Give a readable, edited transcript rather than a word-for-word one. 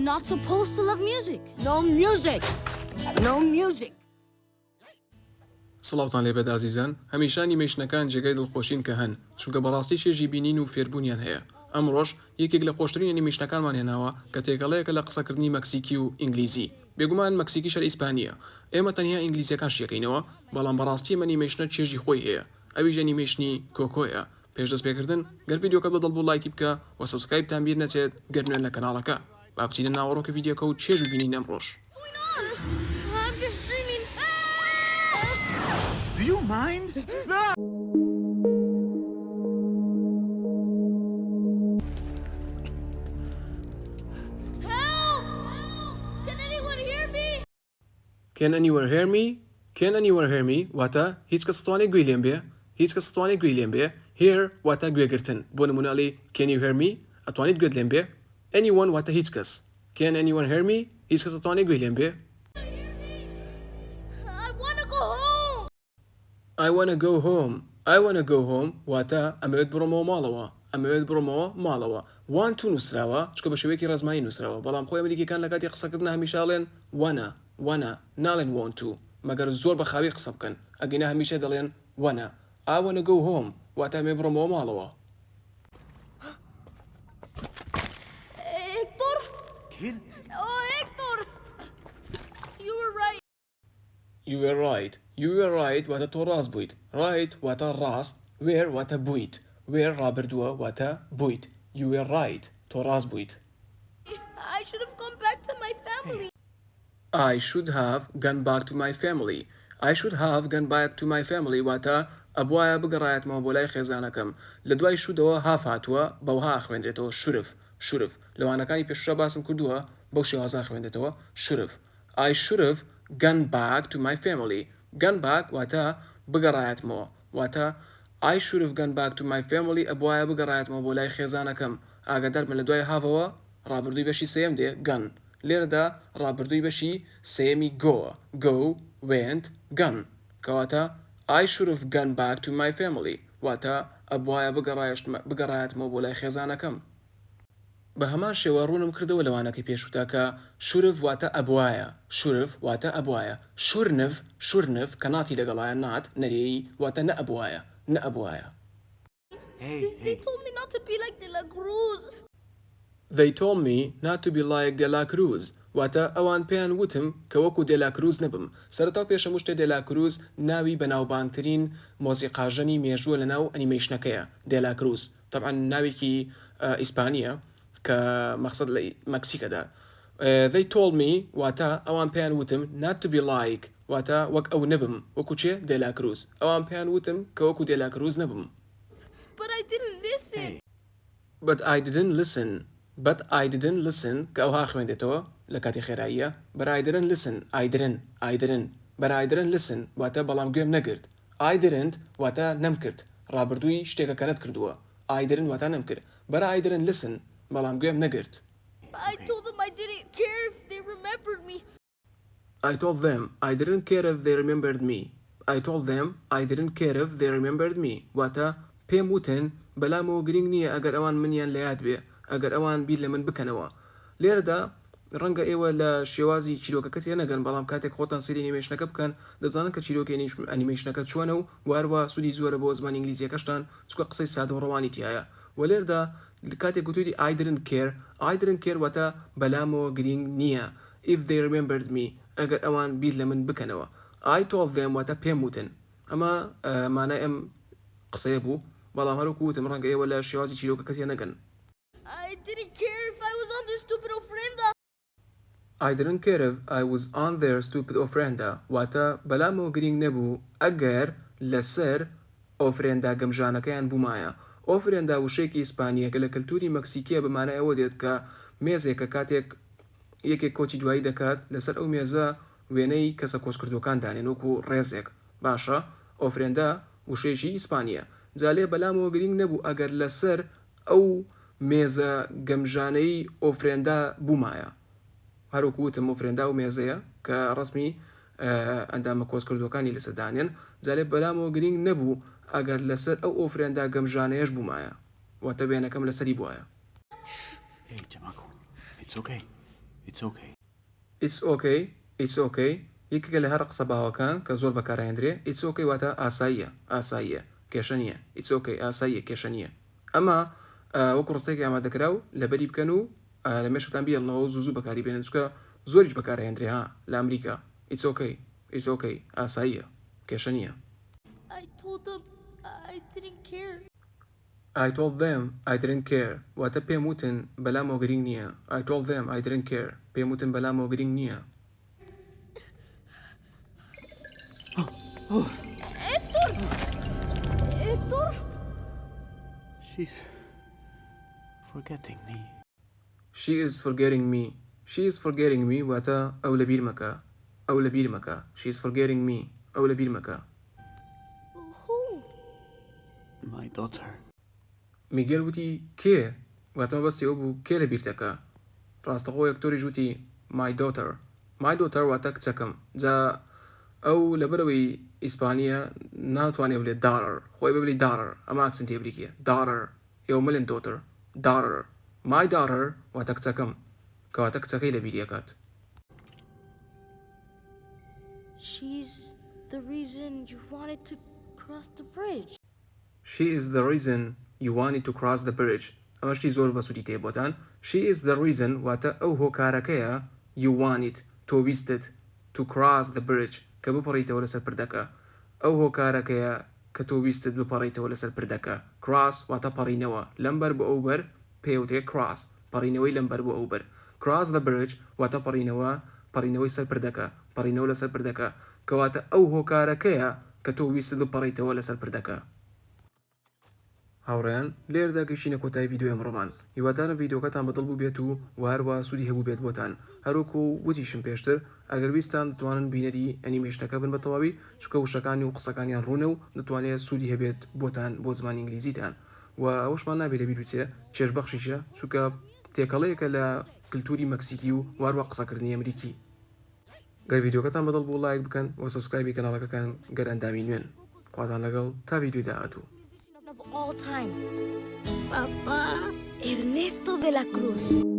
Not supposed to love music. No music. No music. سڵاوتان لێبێت ئازیزان، هەمیشە ئەنیمەیشنەکان جێگەی دڵخۆشین کە هەن، چونکە بەڕاستی شێژی بینین و فێربوونیان هەیە. ئەمڕۆژ یەکێک لە خۆشترین ئەنیمەیشنەکانمان هێناوە کە تێکەڵەیەکە لە قسەکردنی مەکسیکی و ئینگلیزی. بێگومان مەکسیکی شەر ئیسپانیە. ئێمە تەنیا ئینگلیزیەکان شیەکەینەوە، بەڵام بەڕاستی ئەم ئەنیمەیشنە چێژی خۆی هەیە. ئەویش ئەنیمەیشنی کۆکۆیە. پێش دەست پێکردن گەر ڤیدیۆکە بەدڵ بوو لایکی بکە و سەبسکرایبتان بیر نەچێت گەر نوێن لە کەناڵەکە. با بچینە ناوەڕۆکە ڤیدیۆکە و چێژ بینین ئەمڕۆژ. I'm just dreaming. Do you mind? Help! Can anyone hear me? Can anyone hear me? Can anyone hear me? واتە هیچ کەس دەتوانێت گوێی لێم بێ؟ هیچ کەس دەتوانێت گوێی لێم بێ؟ Hear واتە گوێگرتن. بۆ نمونەڵی Can you hear me? ئەتوانیت گوێت لێم بێ؟ Anyone واتە هیچ کەس. Can anyone hear me? هیچ کەس دەتوانێت گوێی لێم بێ؟ I wanna go home. I wanna go home. I wanna go home واتە ئەمەوێت بڕۆمەوە ماڵەوە. ئەمەوێت بڕۆمەوە ماڵەوە. Want to نووسراوە چکە بە شێوەیەکی ڕێزمانی نووسراوە، بەڵام خۆی ئەمریکیەکان لە کاتی قسەکردن هەمیشاڵێن wanna ناڵێن want to، مەگەر زۆر بە خاوی قسە بکەن. ئەگەینا هەمیشە دەڵێن wanna. I wanna go home واتە ئەمێ بڕۆمەوە ماڵەوە. Hector? Kid? Oh, Hector! You were right. You were right. You were right واتە تۆ ڕاست بوویت. Right واتە ڕاست. Were واتە بوویت. Were ڕابردووە واتە بوویت. You were right. تۆ ڕاست بوویت. I should have gone back to my family. I should have gone back to my family. I should have gone back to my family واتە ئەبوایە بگەڕایەتمەوە بۆ لای خێزانەکەم. لە دوای شودەوە هاف هاتووە بەوها خوێندرێتەوە شورف. لەوانەکانی پێشتر باسم کردووە بەو شێوازان خوێندێتەوە شورف. I should have gone back to my family. Gone back واتە بگەڕایەتمەوە واتە I should have gone back to my family ئەبوایە بگەڕایەتمەوە بۆ لای خێزانەکەم. ئاگادار بن لە دوای هاوەوە ڕابردووی بەشی سێم دێ گەن. لێرەدا ڕابردووی بەشی سێمی گۆوە. Go, went, gone. کەواتە I should have gone back to my family واتە ئەبوایە بگەڕایەتمەوە بۆ لای خێزانەکەم. بە هەمان شێوە ڕوونم کردەوە لەوانەکەی پێشووتاکە شورف واتە ئەبوایە. شورف واتە ئەبوایە. شورنف کە ناتی لەگەڵایە نات نەرێی واتە نەئەبوایە. They told me not to be like De La Cruz. They told me not to be like De La Cruz واتە ئەوان پێیان وتم کە وەکو De La Cruz نەبم. سەرەتا پێشەم شتێ De La Cruz ناوی بەناوبانگترین مۆسیقاژەنی مێژووە لەناو ئەنیمەیشنەکەیە. De La Cruz طبعا ناوێکی ئیسپانیە کە مەقسەد لە مەکسیکەدا. They told me واتە ئەوان پێیان وتم not to be like واتە وەک ئەو نەبم وەکو چێ De La Cruz. ئەوان پێیان وتم کە وەکو De La Cruz نەبم. But I didn't listen. But I didn't listen کە ئەوها خوێندێتەوە لە کاتی خێراییە. But I didn't listen. But I didn't listen واتە بەڵام گوێم نەگرت. I didn't واتە نەمکرد. ڕابردووی شتێکە کە نەتکردووە. I didn't واتە نەمکرد. But I didn't listen بەڵام گوێم نەگرت. I told them I didn't care if they remembered me. I told them I didn't care if they remembered me. I told them I didn't care if they remembered me واتە پێم وتن بەلامەوە گرنگ نییە ئەگەر ئەوان منیان لە یاد بێ، ئەگەر ئەوان بیر لە من بکەنەوە. لێرەدا ڕەنگە ئێوە لە شێوازی چیرۆکەکە تێ نەگەن، بەڵام کاتێک خۆتان سەری ئەنیمەیشنەکە بکەن دەزانن کە چیرۆکی ئەنیمەیشنەکە چۆنە و واروە سوودی زۆرە بۆ زمانی ئینگلیزیەکەشتان چکە قسەی سادە و ڕەوانی تایە. و لێرەدا کاتێک گوتویی I didn't care واتە بەلامەوە گرنگ نییە. If they remembered me ئەگەر ئەوان بیر لە من بکەنەوە. I told them واتە پێم وتن. ئەمە مانای ئەم قسەیە بوو، بەڵام هەروەکو وتم ڕەنگە ئێوە لە شێوازی چیرۆکەکە تێ نەگەن. I didn't care if I was on the stupid ofrenda. I didn't care if I was on their stupid ofrenda واتە بەلامەوە گرنگ نەبوو ئەگەر لەسەر ئۆفرێندا گەمژانەکەیان بوومایە. ئۆفرێندا وشەیەکی ئیسپانیە کە لە کەلتوری مەکسیکیە بەمانای ئەوە دێت کە مێزێکە کاتێک یەکێک کۆچی دوایی دەکات لەسەر ئەو مێزە وێنەی کەسە کۆچکردوەکان دانێن وەکو ڕێزێک. باشە ئۆفرێندا وشەیەکی ئیسپانیە. جالێ بەلامەوە گرنگ نەبوو ئەگەر لەسەر ئەو مێزە گەمژانەی ئۆفرێندا بوومایە. هەروەکو وتم ئۆفرێندا و مێزەیە کە ڕسمی ئەندامە کۆچکردوەکانی لەسەردانێن. جالێ بەلامەوە گرنگ نەبوو ئەگەر لەسەر ئەو ئۆفرێندا گەمژانەیەش بوومایە واتە وێنەکەم لەسەری بووایە. Hey, chamaco. It's okay. It's okay. It's okay. It's okay. یەکێکە لە هەر قسە باوەکان کە زۆر بەکارهێنرێ It's okay واتە ئاساییە کێشە نییە. It's okay ئاساییە کێشە نییە. ئەمە وەکو ڕستێکی ئامادەکرا و لەبەری بکەن و لە مێشتان بیڵنەوە زوو بەکاری بێنن چکە زۆریش بەکارهێنرێ ها لە ئەمریکا. It's okay. It's okay ئاساییە کێشە نییە. I told them I didn't care. I told them I didn't care واتە پێم وتن بەلامەوە گرنگ نییە. I told them I didn't care پێم وتن بەلامەوە گرنگ نییە. Hector? She's forgetting me. She is forgetting me. She is forgetting me واتە ئەو لەبیر مەکە. ئەو لەبیر مەکە. She is forgetting me. ئەو لەبیر مەکە. Who? My daughter. میگێل وتی کێ واتەمە بەستی ئەو بوو کێ لەبیر دەکا. ڕاستەخۆ یەکتۆریش وتی my daughter. My daughter واتە کچەکەم. جا ئەو لەبەرەوەی ئیسپانیە ناتوانێ بڵێت daughter خۆی ببلی daughter ئەمە ئاکسنتی ئەمریکیە daughter ئێوە مەڵێن daughter daughter my daughter واتە کچەکەم کەواتە کچەکەی لەبیری ئەکات. She's the reason you wanted to cross the bridge. She is the reason you wanted to cross the bridge. ئەمە شتی زۆر بەسوودی تێبۆتان. She is the reason واتە ئەو هۆکارەکەیە you wanted تۆ ویستت to cross the bridge کە بپەڕیتەوە لەسەر پردەکە. ئەو هۆکارەکەیە کە تۆ ویستت بپەڕیتەوە لەسەر پردەکە. cross واتە پەڕینەوە لەمبەر بۆ ئەو بەر پێوترێت cross پەڕینەوەی لەمبەر بۆ ئەو بەر. cross the bridge واتە پەڕینەوەی سەر پردەکە پەڕینەوە لەسەر پردەکە کەواتە ئەو هۆکارەکەیە کە تۆ ویستت بپەڕیتەوە لەسەر پردەکە. هاوڕێیان لێرەدا گەیشتینە کۆتایی ڤیدیۆ ئەمڕۆمان. هیوادارم ڤیدیۆکەتان بەدڵ بوو بێت و هەروە سوودی هەبوو بێت بۆتان. هەروەکو وتیشم پێشتر ئەگەر ویستان دەتوانن بینەری ئەنیمێشنەکە بن بە تەواوی چکە وشەکانی و قسەکانیان ڕوونە و دەتوانێت سوودی هەبێت بۆتان بۆ زمانی ئینگلیزیتان. و ئەوەشمان نابێت لەبیر بچێ چێژبەخشیشە چونکە تێکەڵەیەکە لە کللتوری مەکسیکی و واروە قسەکردنی ئەمریکی. گەر ڤیدیۆکەتان بەدڵ بوو لایک بکەن و سەبسکرایبی کەناڵەکەکان گەرەندامی نوێن. خواتان لەگەڵ تا ڤیدیۆی داهاتوو. Of all time. Papa. Ernesto de la Cruz.